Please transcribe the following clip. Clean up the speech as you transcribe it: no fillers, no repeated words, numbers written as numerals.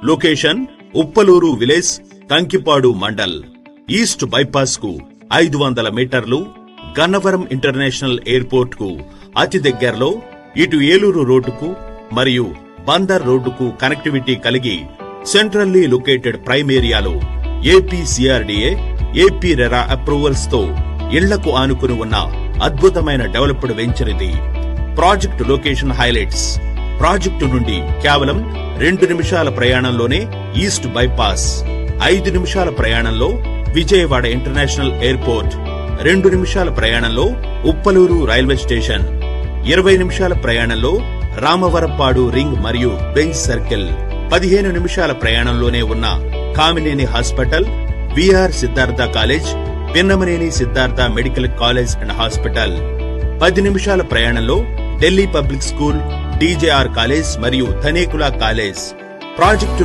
Location Uppaluru village, Kankipadu mandal. East bypass కు 500 మీటర్లు, Gannavaram international airport కు అతి దగ్గరలో, ఇటు ఏలూరు రోడ్డుకు మరియు బందర్ రోడ్డుకు కనెక్టివిటీ కలిగి సెంట్రల్లీ లొకేటెడ్ ప్రైమ్ ఏరియాలో ఏపీసీఆర్డీఏ, ఏపీ రెరా అప్రూవల్స్ తో ఇళ్లకు ఆనుకుని ఉన్న అద్భుతమైన డెవలప్డ్ వెంచర్ ఇది. Project location highlights. ప్రాజెక్టు నుండి కేవలం 2 నిమిషాల ప్రయాణంలోనే ఈస్ట్ బైపాస్, 5 నిమిషాల ప్రయాణంలో విజయవాడ ఇంటర్నేషనల్ ఎయిర్పోర్ట్, 2 నిమిషాల ప్రయాణంలో ఉప్పలూరు రైల్వే స్టేషన్, 20 నిమిషాల ప్రయాణంలో రామవరపాడు రింగ్ మరియు బెంచ్ సర్కిల్, 15 నిమిషాల ప్రయాణంలోనే ఉన్న Kamineni hospital, VR Siddhartha college, Pinnamaneni Siddhartha medical college and hospital, 10 నిమిషాల ప్రయాణంలో Delhi public school, DJR college మరియు ధనేకులా కాలేజ్. ప్రాజెక్టు